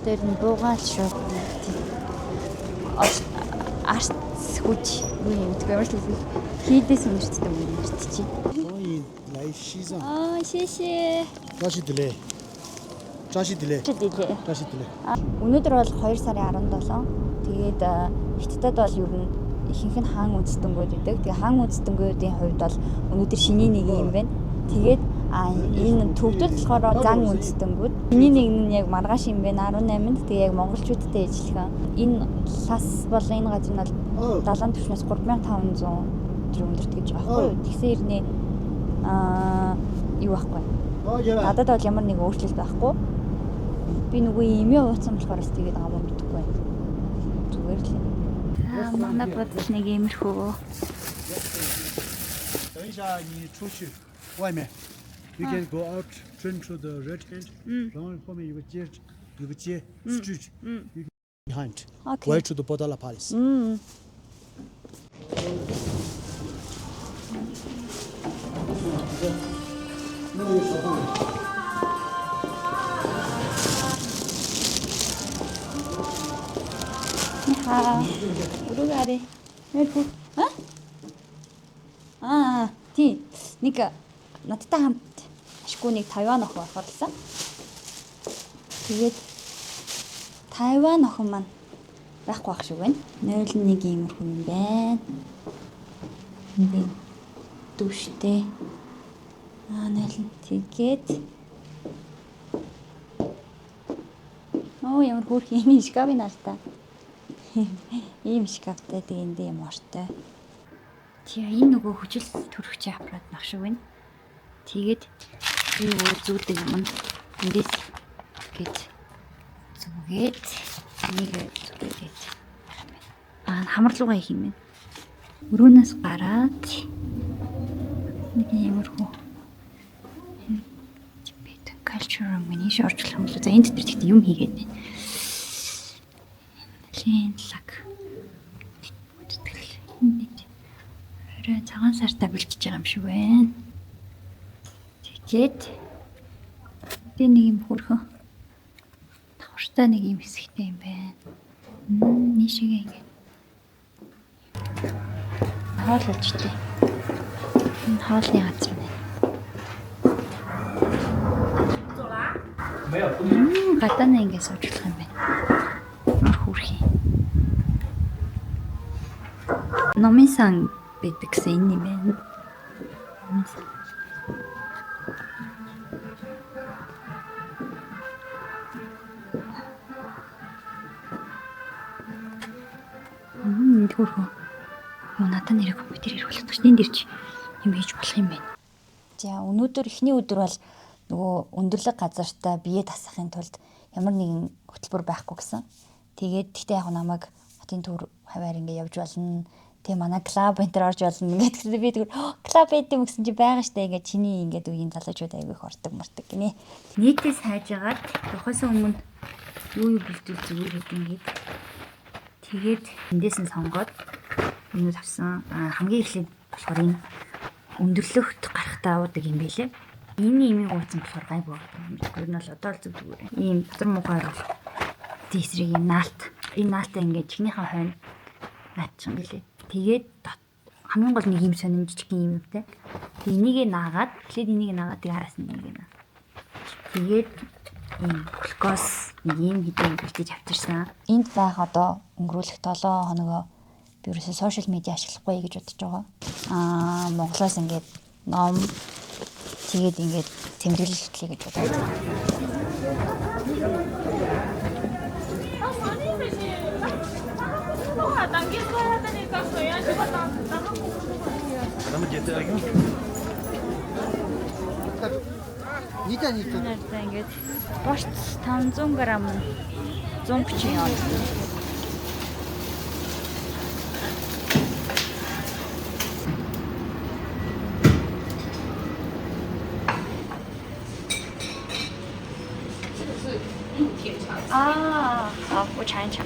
дээр нь буугаал шүү. Арт хүч юу юм тэгвэл хийдээс үнэрчтэй юм ярьчих. 이来西藏。 谢谢. 자시들래. 자시들래. 자시들래. Өнөөдөр бол 2 сарын 17. Тэгээд Хятадд бол ер нь ихэнх нь хаан үндэстэнүүд гэдэг. Тэгээ хаан үндэстэнүүдийн хувьд бол өнөөдөр шинийн нэг юм байна. Тэгээд энэ төвдөл болохоор зан үндэстэнүүд. Шинийн нэг нь яг маргааш юм байна 18-нд. Тэгээ яг монголчуудтай ижилхэн. Энэ лас бол энэ газар нь бол 70 төвчнөөс 3500 төгрөг өндөрт гэж байгаа байхгүй юу? Тэгсэн ирнэ юу байхгүй. Надад бол ямар нэг өөрчлөлт байхгүй. Би нөгөө имээ ууцсан болохоор бас тэгээд байгаа юм мэдгүй байна. Зүгээр л. Манай бодол нэг иймэрхүү. 等一下你出去外面 You can go out turn to the red hand 然后后面有个街 street you can behind way to the Bodala Palace 우루가리. Тий. Нэг надтай хамт ашгүй нэг Тайван охин орхолсон. Тэгээд Тайван охин маань байхгүй ах шиг байна. 01 иймэрхүү юм байна. Энд дүүштэй. 01 тэгээд ямар хөөрх юм шкаф юм алта. Ийм шкафтай тэгээд юм ортой. Тэгээ энэ нөгөө хүчил төрөгчийн аппарат нах шиг байна. Тэгээд энэ өөр зүүдэг юм. Эндээс гэж зүгээд нэг зүгээд хамарлуугаа хийх юм байна. Өрөөнөөс гараад нэг ямархуу Tibet culture миний шорчлох юм л за энэ дээр тэгтээ юм хийгээд байна. Линлаг. Орой цагаан сартаа бэлтэж байгаа юм шиг байна. Тэгээд би нэг юм хөрхөн давхартай нэг юм хэсэгтэй юм байна. Нийшээгээ ингэ. Хаалчтэй. Энэ хаалны газар байна. Гадаанаа ингэ суучлах юм байна. Хөрхий. Номинсан байдаг гэсэн энэ юм байна. Хөрхөө. Надад нэр компьютер хэрэглэх гэж энэ дэр чи юм хийж болох юм байна. За өнөөдөр эхний өдөр бол нөгөө өндөрлөг газартаа бие тасахын тулд ямар нэгэн хөтөлбөр байхгүй гэсэн. Тэгээд тэгтээ яг намайг хотын төр хаваар ингэ явж болно. Тэгээ манай клуб энтер орж болно. Ингээд гэсэн би тэгвэл клуб байдэм гэсэн чи байгаа штэ ингээд чиний ингээд үеийн залуучууд аяг их ордог мартаг гинэ. Нийтээс хайжгаад тухайс өмнө юу бэлдүүл зүгээр хэдэн гээд тэгээд эндээс нь сонгоод энэ тавсан хамгийн эхлээд болохоор энэ өндөрлөгт гарахтаа уудаг юм байлээ. Энэ имийг ууцсан болохоор гай буугаад юм. Тэр нь бол одоо л зүгээр. Ийм дотор муугаар бол тийсрийг юм наалт. Энэ наалтаа ингээд чихнийхээ хойно наатчих юм билээ. Тэгээд хамгийн гол нэг юм сонин жижигхэн юм те. Тэг энийгээ наагаад эхлээд энийг наагаад тэг араас нь энийг наа. Тэгээд энэ глюкоз нэг юм хэдэн бэлтэж авчирсан. Энд байх одоо өнгөрүүлэх 7 хоногоо би ерөөсөө сошиал медиа ашиглахгүй гэж бодож байгаа. Монголоос ингээд ном тэгээд ингээд тэмдэглэл хөтлөе гэж бодож байна. Надаа ингээд бошт 500 г 130 яваа.好，我尝一尝。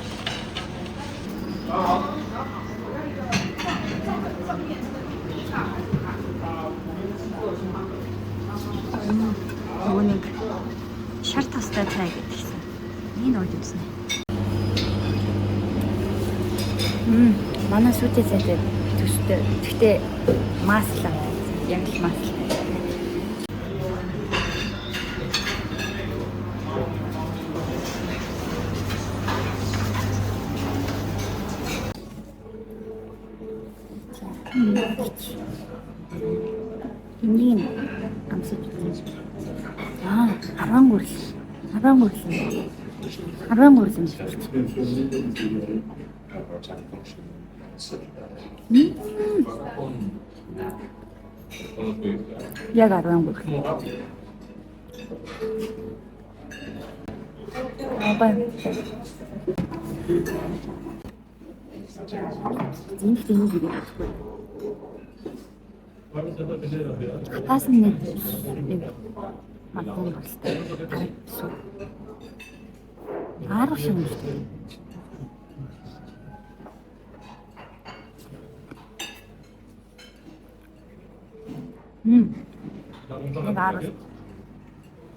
Нөгөө нэг шар тостой цай гэдгийгсэн. Энэ ууж үзнэ. Манай сүйтэй цайтай төстэй. Гэхдээ маслаа. Яг л масл. Энийг амсаж үзье. Арван гүрэл. Яг арван гүрэл. Хатаас нэг магадгүй болтой. Арга шиг юм шүү дээ.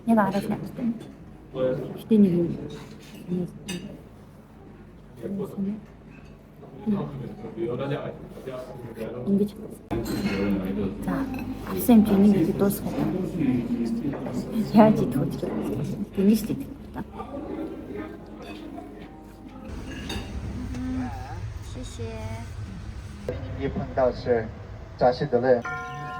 Нэг арга шаттай. Гэтэ нэг юм. Ингэж. За, авсан юм чинь нэг дуусах юм. Яаж идэх вэ? Тэнийг ч идэх та.一碰到是扎西德勒。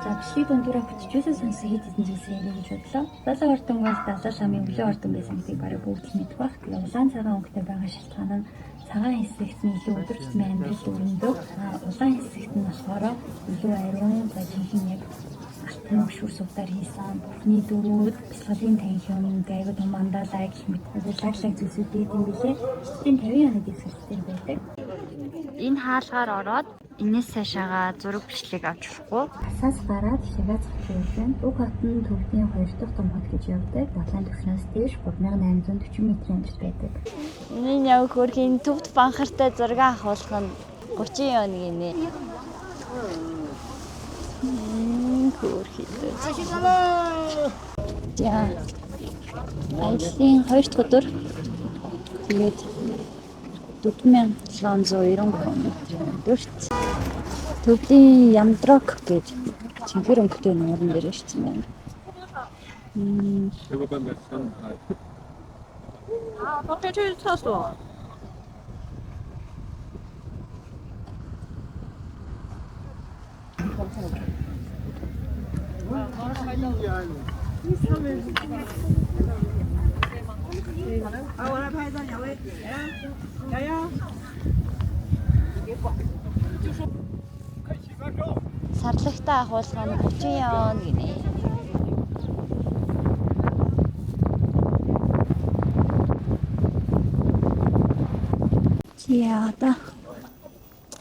За бичлэг дундуура бүтчихсэн сонсон хэд хэдэн зүйлс ярих гэж бодлоо. Далайн ордон бол далайн ламын өвлийн ордон байсан гэдгийг бараг бүгд л мэдэх бах. Тэгээ улаан цагаан өнгөтэй байгаа шалтгаан нь цагаан хэсэгт нь илүү өдөр тутмын амьдрал өрнөдөг. Улаан хэсэгт нь болохоор илүү ариун, жинхэнэ яг алтан мөшүүр сувдаар хийсэн бурхны дөрүүд, бясалгалын танхим, гайгүй том мандалаа гэх мэт лаглаг зүйлсүүд ийм билээ. Тийм 50 оны дэвсгэртэй байдаг. Энэ хаалгаар ороод энэс цаашаага зураг бичлэг авч болохгүй. Асаас гараад шигээ цогцолсон. Уг хот нь төвдийн 2 дахь том хот гэж явдаг. Далайн түвшнээс дээш 3840 м-ийн амьд байдаг. Энэ яг хөрхийн төвд банхартай зураг авах нь 30 оны гинэ. Хөрхий. За. Ажлын 2 дахь өдөр. Тэгээд 4793 м дөрт. Төвлийн Ямдрок гэж цэнхэр өнгөтэй нуурын дээр ирсэн байна. Сарлагтай ахуулгын 30 он гинэ. Яада.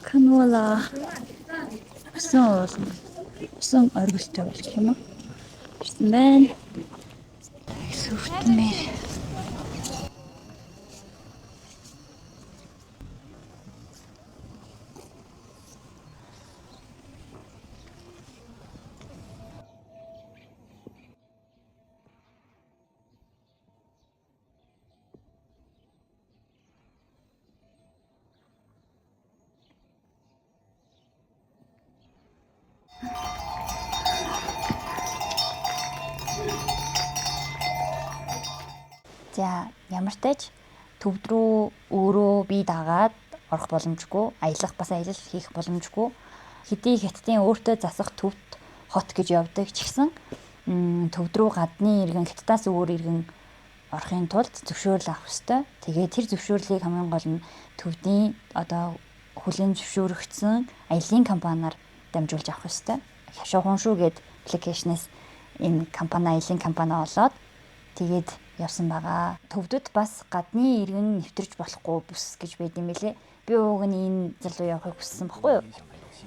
Канола. Сон оргилтой болох юм уу? Ирсэн байна. Сүртмээр. За ямар ч тач төвд рүү өөрөө бие дагаад орох боломжгүй, аялах бас аялал хийх боломжгүй. Хэдий хятадын өөртөө засах төвд хот гэж явдаг ч гэсэн төвд рүү гадны иргэн хятадаас өөр иргэн орохын тулд зөвшөөрөл авах ёстой. Тэгээ тэр зөвшөөрлийг хамгийн гол нь төвдийн одоо хүлээн зөвшөөрөгдсөн аялын компаниар дамжуулж авах ёстой. Хашаа хуншуу гээд аппликейшнээс энэ компани аялын компани олоод тэгээд явсан байгаа. Төвдөд бас гадны иргэн нэвтэрч болохгүй бүс гэж байд юм билэ. Би ууг нь энэ зал руу явахыг хүссэн баггүй юу?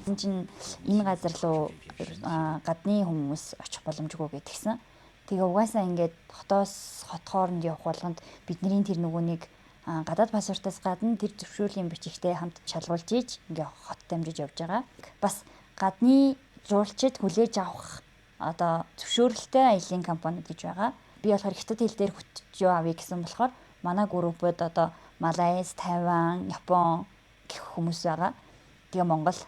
Энэ чинь энэ газар руу гадны хүмүүс очих боломжгүй гэдгийгсэн. Тэгээ угаасаа ингээд хотоос хот хооронд явах болгонд бидний тэр нөгөөнийг гадаад паспортоос гадна тэр зөвшөөрлийн бичигтэй хамт шалгуулж ийж ингээ хот дамжиж явж байгаа. Бас гадны жуулчид хүлээж авах одоо зөвшөөрөлтэй аялын компаниуд гэж байгаа. Би болохоор хятад хэл дээр хүчж авъя гэсэн болохоор манай группуд одоо Малайз, Тайван, Япон гэх хүмүүс байгаа. Тэгээ Монгол.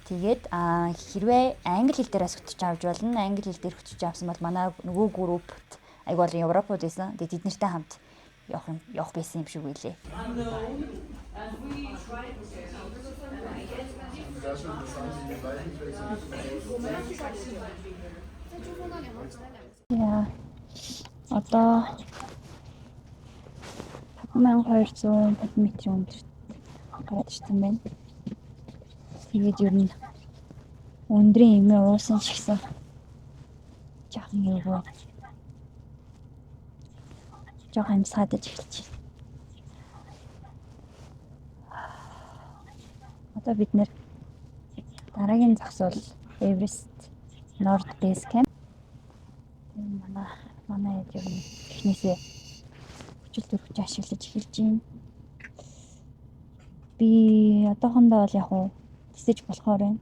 Тэгээд хэрвээ англи хэл дээр өсөж авч болно. Англи хэл дээр өсөж авсан бол манай нөгөө группт айгүй олон Европод байсан. Тэгээд тэд нартай хамт явах байсан юм шиг үлээ. Яа. Одоо 5200 метрийн өндөр гараад ирсэн байна. Тэгээд ер нь өндрийн эмээ уусан ч гэсэн жоохон эвгүй. Жоохон амсгаадаж эхэлж байна. Одоо бид нэр дараагийн зогсвол Everest North Base Camp. Манай ер нь эхнээсээ хүчил төрөж ашиглаж эхэлж байна. Би одоохондоо бол яг уу тисэж болохоор байна.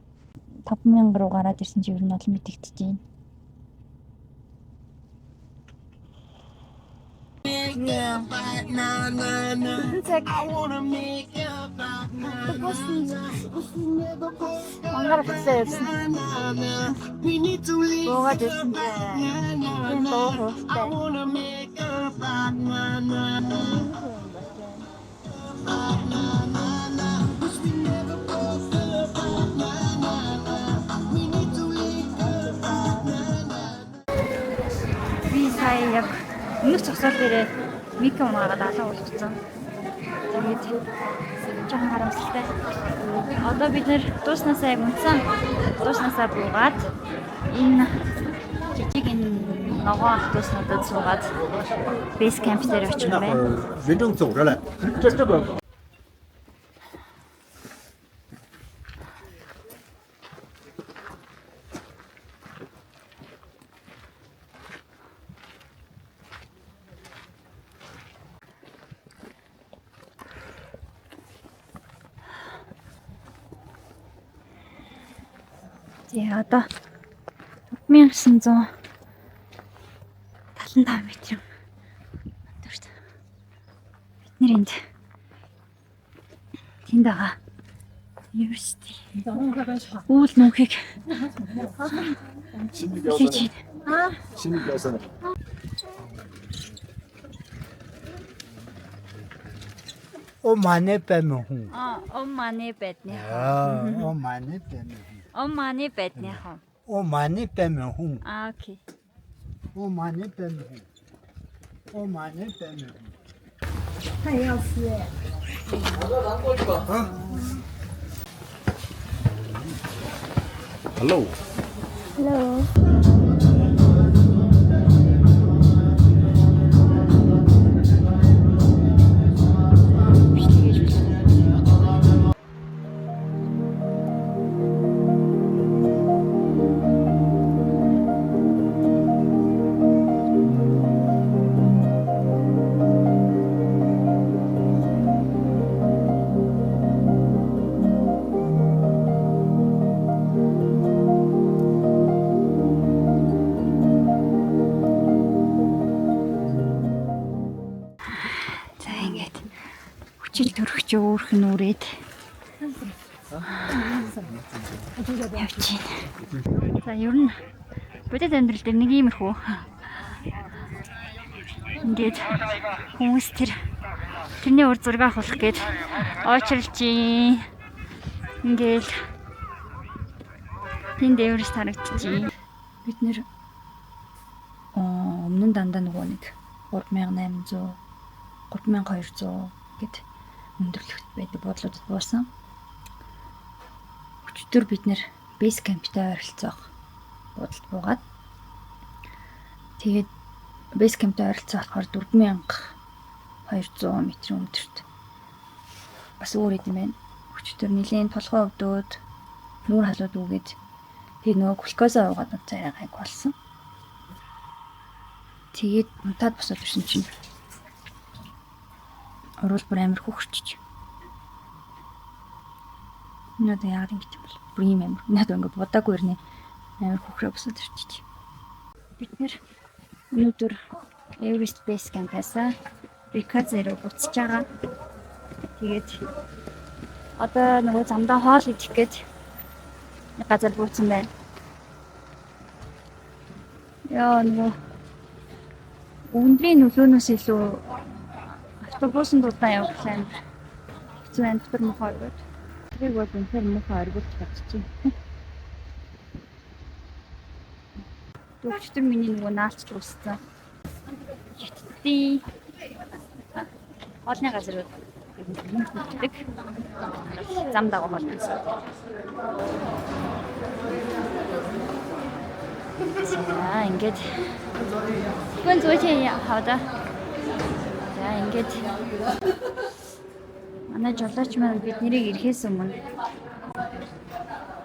5000 руу гараад ирсэн чи ер нь бол мэдэгдэж байна. Мангаар хэлээ ирсэн. Буугаад ирсэн. Энэ доо хөстэй. Би сая яг өмнөх зогсоол дээрээ микро унаагаад алан уулцсан. Тэгээд жоохон харамсалтай. Одоо бид нэр дууснасаа яг унтсан. Дууснасаа буугаад энэ жижиг энэ ногоон автобуснуудад суугаад base camp дээр очих юм байна. 人正走着嘞，这个。 За одоо 1975 метр өндөрт бид нэр тэнд байгаа University үйл мөнхийг хийж байна. Ô mane peme hun. О мане бедний. Ô mane peme. О мане бедний хон. Ô mane peme hun. Окей. Ô mane peme hun. Ô mane peme hun. Hello. Hello. Хүчил төрөгч өөрх нь үрээд явж байна. За ер нь бодит амьдрал дээр нэг иймэрхүү. Ингээд хүмүүс тэрний ур зураг авах гээд очрлж ийн. Ингээд тэнд Эверест харагдчих. Бид нэр өмнө нь дандаа нөгөө нэг 3800 3200 гэд өндөрлөгт байдаг буудлуудад буусан. Өчигдөр бид нэр base camp-тай ойролцоох буудалд буугаад тэгээд base camp-тай ойролцоо болохоор 4200 метрийн өндөрт бас өөр юм байна. Өчигдөр нэлийн толгой өвдөөд нүүр халууд үгээд тэгээд нөгөө глюкоза уугаад царай гайг болсон. Тэгээд унтаад босоод ирсэн чинь орол бүр амар хөвчж. Надад яагаад ингэж юм бол бүр юм амар. Надад ингэ бодаагүй ирнэ. Амар хөврөө босоод ирчих. Бид нэр өнөөдөр Everest Base Camp-аас Биказер буцаж байгаа. Тэгээд одоо нөгөө замдаа хоол идэх гээд газар бууцсан байна. Яа нөгөө өндрийн нөлөөнөөс илүү автобусын дулаан явах юм. Хэцүү байна дотор мохоор. Тэрийг бол үнээр мохоо оргуулж чадчихжээ. Өчтөр миний нөгөө наалч дууссан. Хятадын хоолны газар үүдэг. Зам дагуу хоолны. За ингээд гүн зүйтэй хавда. За ингээд манай жолооч маань бид нэрийг ирэхээс өмнө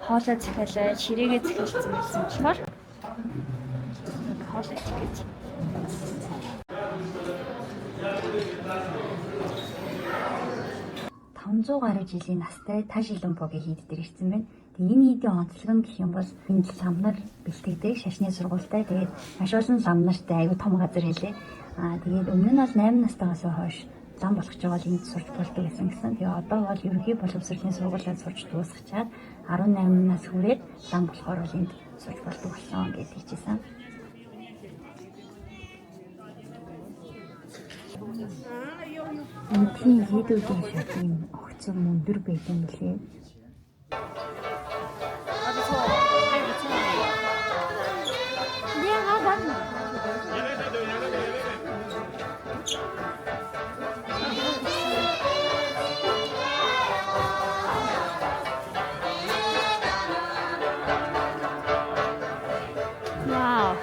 хоолой захиалаа, ширээгээ захиалсан байсан болохоор хоолой гэж. 500 гаруй жилийн настай Ташилумпогийн хийд дээр ирсэн байна. Тэгээ энэ хийдийн онцлог нь гэх юм бол энэ ламнар бэлтгэдэг шашны сургуультай. Тэгээд маш олон ламнартай аюу том газар хэлээ. Тэгээд өмнө нь бол 8 настайгаас хойш лам болгож байгаа бол энд сурч болдог гэсэн. Тэгээ одоо бол ерөнхий боловсролын сургуулиуд сурч дуусгачаад 18 нас хүрээд лам болохоор бол энд сурч болдог болсон гэж хэлчихсэн. Эндхийн хийдүүдийн шатны огцом өндөр байсан билээ. Wow.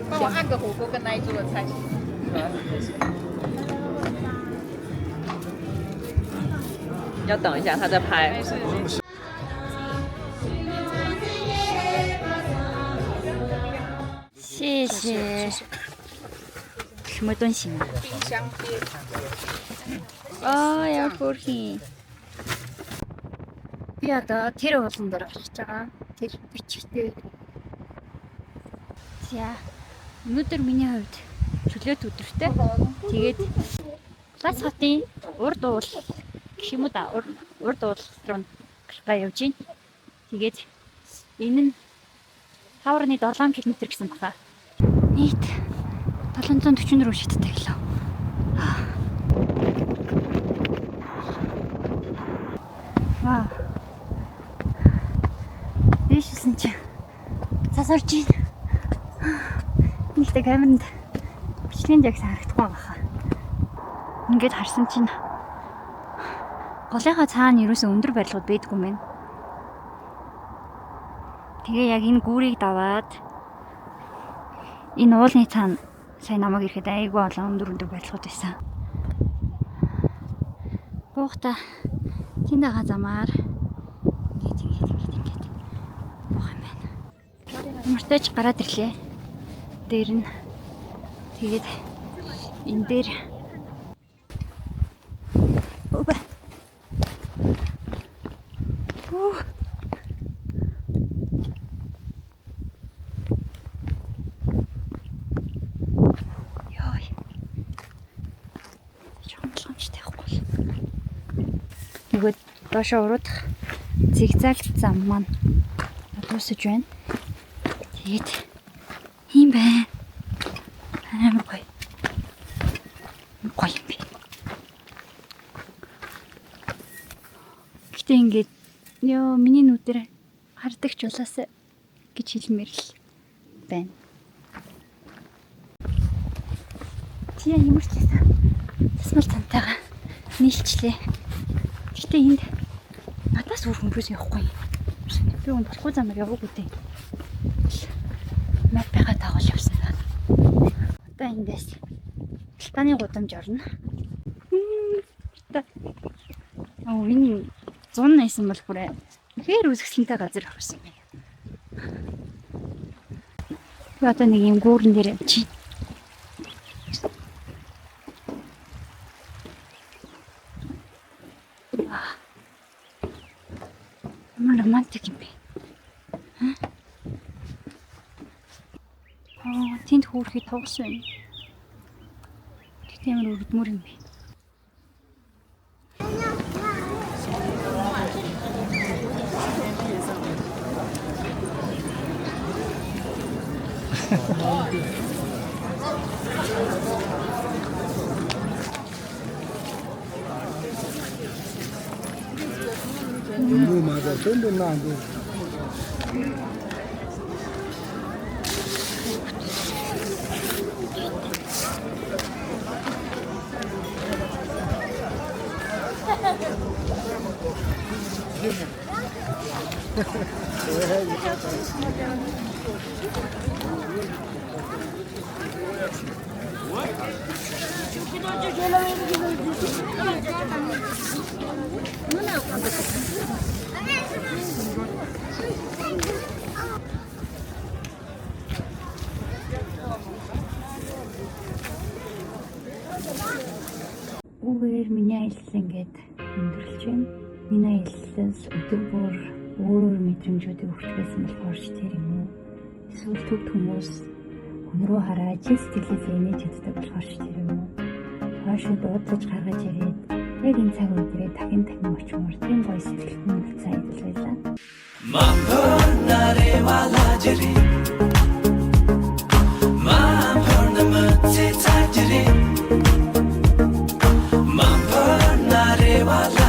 帮我按个火锅跟那一桌的菜。要等一下，他在拍。谢谢。什么东西呢？冰箱贴。яа хөрхи. Би одоо тэр уулан дээр очиж байгаа. Тэр бичгтэй. За. Өнөөдөр миний хувьд чөлөөт өдөртэй. Тэгээд Лас хотын урд уул гэх юм уу да урд уул руу гараа явж гин. Тэгээд энэ нь 5.7 км гэсэн баха. Нийт 744 шидтэй гэлөө. Вау. Дэшсэн чи цасарч байна. Нэгтэй камеранд бичлэгийн яг харагдахгүй байгаа. Ингээд харсан чинь голынхаа цаана ерөөсөө өндөр барилгууд байдгүй юм байна. Тэгээ яг энэ гүүрийг даваад энэ уулын цаана сайн намайг ирэхэд айгүй олон өндөр барилгууд байсан. Буухта тэнд байгаа замаар ингээд буух юм байна. Мөртөж гараад ирлээ. Дээр нь тэгээд энэ дээр Оба. Яй. Чамлахчтай байхгүй. Нөгөө доошоо уруудах зигзаг зам маань дуусаж байна. Тэгээд ийм байна. Амар гоё. Гоё юм би. Гэтэ ингээд ёо миний нүдээр хардаг ч улаас гэж хэлмээр л байна. Тия ямар ч байсан. Тасмал цантайгаа нийлчлээ. Гэтэ энд надаас өөр хүмүүс явахгүй. Би энэ болохгүй замаар яваагүй дээ. Маппига дагуул явсан. Одоо эндээс Таны гудамж орно. Энэ 108 бол бүрээ хэр үзэсгэлэнтэй газар авсан байна. Би одоо нэг юм гүүрэн дээр явчих. Ямар романтик юм бэ? Тэнд хөөрхий тоглосон юм. Тэгт ямар өргөдмөр юм бэ? 이거 맞아. 전부 나도. Үгээр миний аялал ингээд өндөрлж байна. Миний аяллаас өдөр бүр өөр мэдрэмжүүдийг өгч байсан болохоор ч тэр юм уу? Эсвэл төв хүмүүс хүн рүү хараад чин сэтгэлээсээ инээж чаддаг болохоор ч тэр юм уу? Хойшоо дуудаж гаргаж ирээд яг энэ цаг үеэрээ дахин очимоор тийм гоё сэтгэлхэн үлцэн аялал байлаа. Mampur nare wala jiri, mampur namatse tajiri, mampur nare wala.